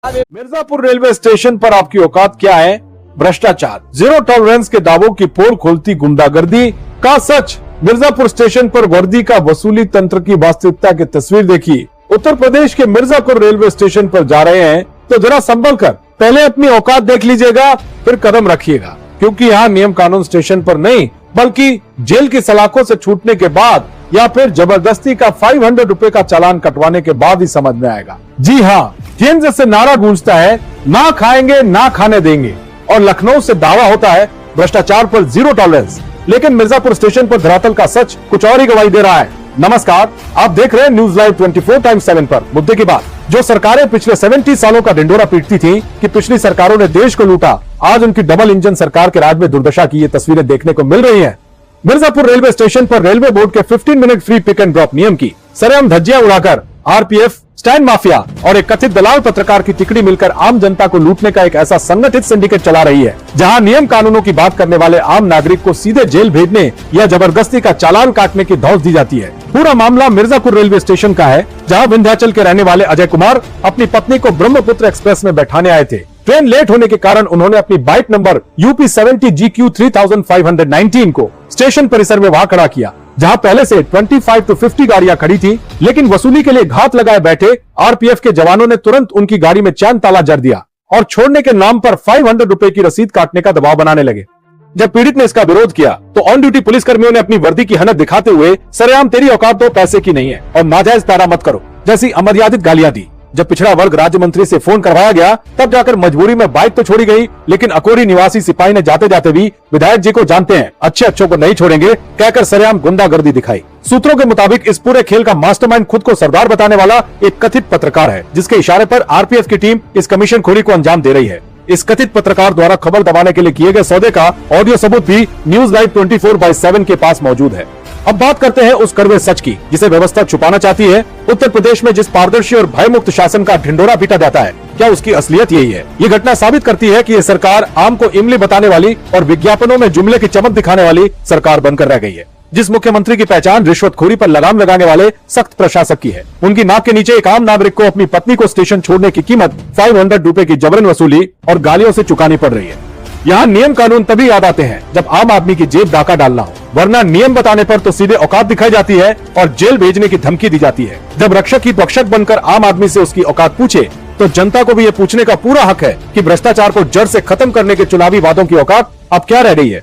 Mirzapur railway station पर आपकी औकात क्या है? भ्रष्टाचार, जीरो टॉलरेंस के दावों की पोल खोलती गुंडागर्दी का सच। मिर्जापुर स्टेशन पर वर्दी का वसूली तंत्र की वास्तविकता की तस्वीर देखिए। उत्तर प्रदेश के मिर्जापुर रेलवे स्टेशन पर जा रहे हैं तो जरा संभल कर पहले अपनी औकात देख लीजिएगा, फिर कदम रखिएगा, क्योंकि यहाँ नियम कानून स्टेशन पर नहीं बल्कि जेल की सलाखों से छूटने के बाद या फिर जबरदस्ती का 500 रुपए का चालान कटवाने के बाद ही समझ में आएगा। जी हाँ, केंद्र से नारा गूंजता है, ना खाएंगे ना खाने देंगे, और लखनऊ से दावा होता है भ्रष्टाचार पर जीरो टॉलरेंस। लेकिन मिर्जापुर स्टेशन पर धरातल का सच कुछ और ही गवाही दे रहा है। नमस्कार, आप देख रहे हैं न्यूज लाइव 24x7 पर। मुद्दे की बात, जो सरकारें पिछले 70 सालों का ढिंडोरा पीटती थी कि पिछली सरकारों ने देश को लूटा, आज उनकी डबल इंजन सरकार के राज में दुर्दशा की ये तस्वीरें देखने को मिल रही हैं। मिर्जापुर रेलवे स्टेशन पर रेलवे बोर्ड के 15 minute free pick and drop नियम की सरेआम धज्जियां उड़ाकर आरपीएफ, स्टैंड माफिया और एक कथित दलाल पत्रकार की तिकड़ी मिलकर आम जनता को लूटने का एक ऐसा संगठित सिंडिकेट चला रही है, जहां नियम कानूनों की बात करने वाले आम नागरिक को सीधे जेल भेजने या जबरदस्ती का चालान काटने की धौंस दी जाती है। पूरा मामला मिर्जापुर रेलवे स्टेशन का है, जहां विंध्याचल के रहने वाले अजय कुमार अपनी पत्नी को ब्रह्मपुत्र एक्सप्रेस में बैठाने आए थे। ट्रेन लेट होने के कारण उन्होंने अपनी बाइक नंबर UP 70 GQ 3519 को स्टेशन परिसर में वहां खड़ा किया, जहां पहले से 25 to 50 गाड़ियां खड़ी थी। लेकिन वसूली के लिए घात लगाए बैठे आरपीएफ के जवानों ने तुरंत उनकी गाड़ी में चैन ताला जड़ दिया और छोड़ने के नाम पर 500 रुपए की रसीद काटने का दबाव बनाने लगे। जब पीड़ित ने इसका विरोध किया तो ऑन ड्यूटी पुलिस कर्मियों ने अपनी वर्दी की हनक दिखाते हुए सरेआम तेरी औकात तो पैसे की नहीं है और नाजायज पैरा मत करो जैसी अमर्यादित गालियां दी। जब पिछड़ा वर्ग राज्य मंत्री से फोन करवाया गया तब जाकर मजबूरी में बाइक तो छोड़ी गई, लेकिन अकोरी निवासी सिपाही ने जाते जाते भी विधायक जी को जानते हैं, अच्छे अच्छों को नहीं छोड़ेंगे कहकर सरेआम गुंडागर्दी दिखाई। सूत्रों के मुताबिक इस पूरे खेल का मास्टरमाइंड खुद को सरदार बताने वाला एक कथित पत्रकार है, जिसके इशारे पर आरपीएफ की टीम इस कमीशन खोरी को अंजाम दे रही है। इस कथित पत्रकार द्वारा खबर दबाने के लिए किए गए सौदे का ऑडियो सबूत भी न्यूज लाइव 24/7 के पास मौजूद है। अब बात करते हैं उस कड़वे सच की जिसे व्यवस्था छुपाना चाहती है। उत्तर प्रदेश में जिस पारदर्शी और भयमुक्त शासन का ढिंडोरा पीटा जाता है, क्या उसकी असलियत यही है? ये घटना साबित करती है कि ये सरकार आम को इमली बताने वाली और विज्ञापनों में जुमले की चमक दिखाने वाली सरकार बनकर रह गई है। जिस मुख्यमंत्री की पहचान रिश्वतखोरी पर लगाम लगाने वाले सख्त प्रशासक की है, उनकी नाक के नीचे एक आम नागरिक को अपनी पत्नी को स्टेशन छोड़ने की कीमत 500 रुपए की जबरन वसूली और गालियों से चुकानी पड़ रही है। यहाँ नियम कानून तभी याद आते हैं जब आम आदमी की जेब डाका डालना हो, वरना नियम बताने पर तो सीधे औकात दिखाई जाती है और जेल भेजने की धमकी दी जाती है। जब रक्षक ही रक्षक बनकर आम आदमी से उसकी औकात पूछे तो जनता को भी ये पूछने का पूरा हक है कि भ्रष्टाचार को जड़ से खत्म करने के चुनावी वादों की औकात अब क्या रह गई है।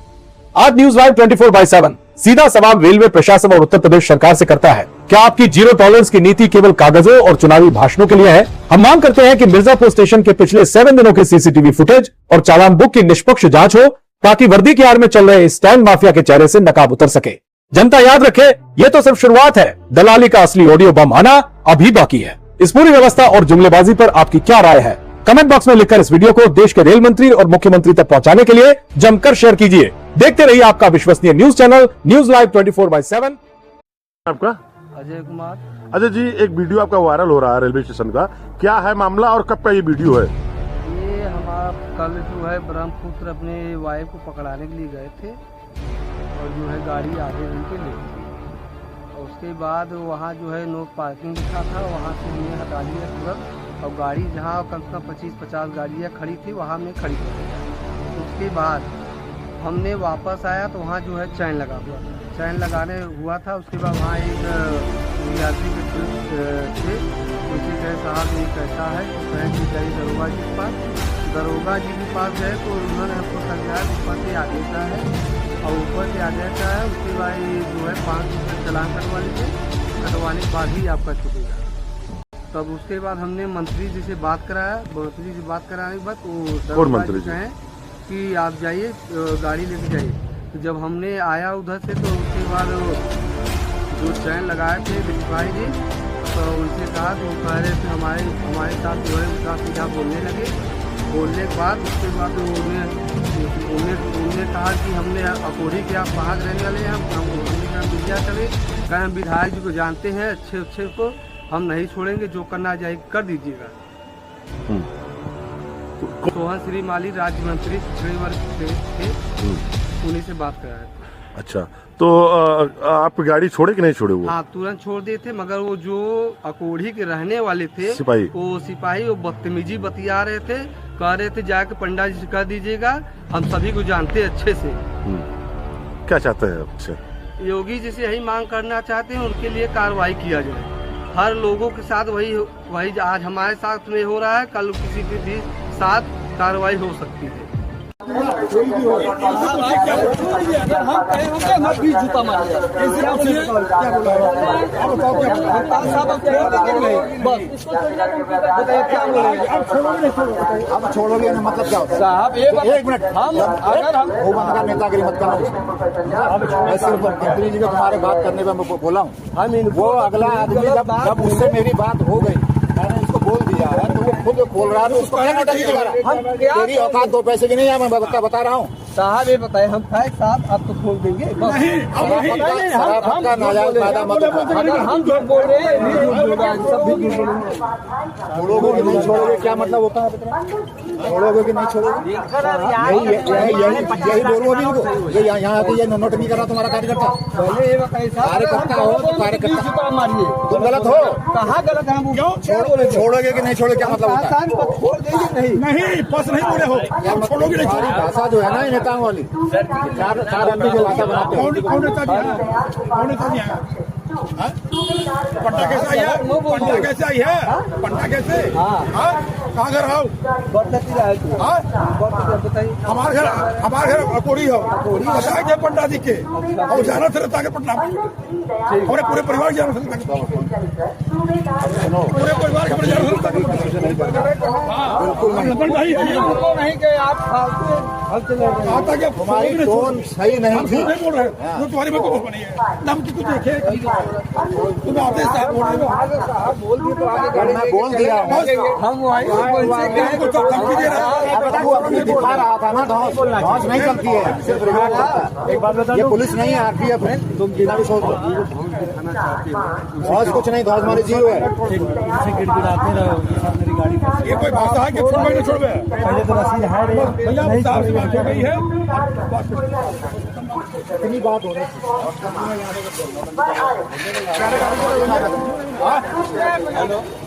आज न्यूज लाइव 24/7 सीधा सवाल रेलवे प्रशासन और उत्तर प्रदेश सरकार से करता है, क्या आपकी जीरो टॉलरेंस की नीति केवल कागजों और चुनावी भाषणों के लिए है? हम मांग करते हैं कि मिर्जापुर स्टेशन के पिछले 7 दिनों के सीसीटीवी फुटेज और चालान बुक की निष्पक्ष जांच हो, ताकि वर्दी की आड़ में चल रहे स्टैंड माफिया के चेहरे से नकाब उतर सके। जनता याद रखे, ये तो सिर्फ शुरुआत है, दलाली का असली ऑडियो बम आना अभी बाकी है। इस पूरी व्यवस्था और जुमलेबाजी पर आपकी क्या राय है? कमेंट बॉक्स में लिखकर इस वीडियो को देश के रेल मंत्री और मुख्यमंत्री तक पहुंचाने के लिए जमकर शेयर कीजिए। देखते रहिए आपका विश्वसनीय न्यूज चैनल न्यूज लाइव 24/7। आपका अजय कुमार। अजय जी, एक वीडियो आपका वायरल हो रहा है रेलवे स्टेशन का, क्या है मामला और कब का ये वीडियो है? ये हमारा कल जो है ब्रह्मपुत्र अपने वाइफ को पकड़ाने के लिए गए थे और जो है गाड़ी आगे उनके ले गई। और उसके बाद वहाँ जो है नो पार्किंग लिखा था, वहाँ से हमने हटा लिया तुरंत और गाड़ी जहाँ कम से कम 25-50 गाड़ियाँ खड़ी थी वहाँ में खड़ी कर दी। उसके बाद हमने वापस आया तो वहाँ जो है चैन लगा हुआ था, चैन लगाने हुआ था। उसके बाद वहाँ एक विद्यार्थी थे, उनसे कहे साहब ये कैसा है, तो कहें कि गए दरोगा जी के पास। दरोगा जी के पास गए तो उन्होंने हमको समझाया ऊपर से आदेश है और ऊपर से आदेश है। उसके बाद जो है 5 रुपये चालान कटवा लीजिए, कटवाने के बाद ही आपका छूटेगा। तब उसके बाद हमने मंत्री जी से बात कराया, मंत्री जी बात कराने के बाद वो दरोगा जी कहें कि आप जाइए गाड़ी लेके जाइए। तो जब हमने आया उधर से तो उसके बाद जो चैन लगाए थे सिपाही जी, तो उनसे कहा तो वो कह रहे थे हमारे साथ जो है उसका सीधा बोलने लगे। बोलने के बाद उसके बाद उन्होंने कहा कि हमने अकोरी के आप कहाँ रहने वाले हैं, हमने कहा विद्या चले, कहें विधायक जी को जानते हैं अच्छे को, हम नहीं छोड़ेंगे, जो करना चाहिए कर दीजिएगा। सोहन श्री माली राज्य मंत्री थे, उन्हीं से बात कराया। अच्छा, तो आप गाड़ी छोड़े कि नहीं छोड़े वो? हाँ, तुरंत छोड़ दिए थे, मगर वो जो अकोढ़ी के रहने वाले थे सिपाही वो बदतमीजी बतिया रहे थे, कह रहे थे जाके पंडा जी से कह दीजिएगा, हम सभी को जानते हैं अच्छे से। क्या चाहते हैं आपसे? योगी जी से यही मांग करना चाहते हैं, उनके लिए कार्रवाई किया जाए। हर लोगों के साथ वही आज हमारे साथ में हो रहा है, कल किसी के भी साथ कार्रवाई हो सकती है। अब छोड़ोगे ना, मतलब क्या होता है साहब? एक मिनट, हम अगर हम वो बंद का नेतागिरी मत करना। मैं सिर्फ मंत्री जी को तुम्हारे बात करने पर मैं बोला हूँ। वो अगला आदमी जब उससे मेरी बात हो गई, मैंने उसको बोल दिया है, तो वो खुद खोल रहा है, तो उसको क्या नेतागिरी दिखा रहा है? तेरी औकात 2 पैसे की नहीं है, मैं बता रहा हूँ साहब। ये बताए हम खाए साहब, अब तो खोल देंगे। हम नाजायज फायदा मत उठाओ। हम झूठ बोल रहे हैं, सब भी झूठ बोलेंगे। छोड़ोगे कि नहीं छोड़ोगे, क्या मतलब होता है? छोड़ोगे कि नहीं छोड़ोगे, यही बोलो अभी इनको। ये यहाँ आके ये नोट नहीं कर रहा तुम्हारा कार्यकर्ता। पहले ये बताइए साहब, कार्यकर्ता हो तो कार्यकर्ता मारिए, तुम गलत हो। कहाँ गलत है? छोड़ोगे कि नहीं छोड़ोगे, क्या मतलब होता है? छोड़ देंगे नहीं, बस नहीं बोले हो, छोड़ोगे नहीं। छोड़ी भाषा जो है ना नेताओं वाली, चार आदमी जो भाषा बनाते हैं। पंडा कैसे आई है? पंडा कैसे आई है? पंडा कैसे? कहाँ घर आओ? हमारे घर अकोड़ी हो, बताए पंडा जी के, और जाना थे ताकि पटना, हमारे पूरे परिवार जाना था, पूरे परिवार के जाना नहीं गए आप। हमारी टोन सही नहीं थी। बोल रहे हो तुम्हारी बात कुछ बनी है, नाम की कुछ देखे तुम आते साहब बोल रहे हो, मैं बोल दिया हम दिखा रहा था ना, धौंस नहीं चलती है, सिर्फ रिमांड करता है। एक बात बता, ये पुलिस नहीं है, आरपीएफ है। तुम जितना भी सोच लो, धौंस कुछ नहीं, धौंस हमारी जीरो है। ये कोई भाषा है कि छोड़ छोड़वे? पहले तो रसीद है भैया, साहब से बात हो गई है, इतनी बात हो रही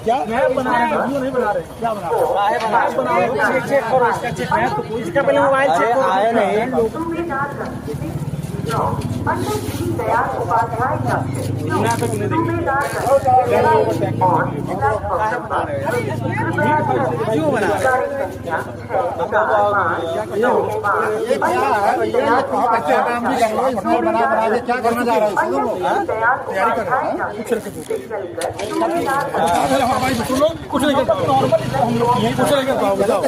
क्या नहीं बना रहे, क्या बना रहे? चेक करो इसका, चेक है तो पुलिस का पहले मोबाइल चेक करो। आए नहीं पंडित दीनदयाल उपाध्याय क्यों बना क्या करना चाह रहा है? तैयारी कर रहे हैं, कुछ नहीं करता, हम लोग यही कुछ नहीं करता हूँ, बताओ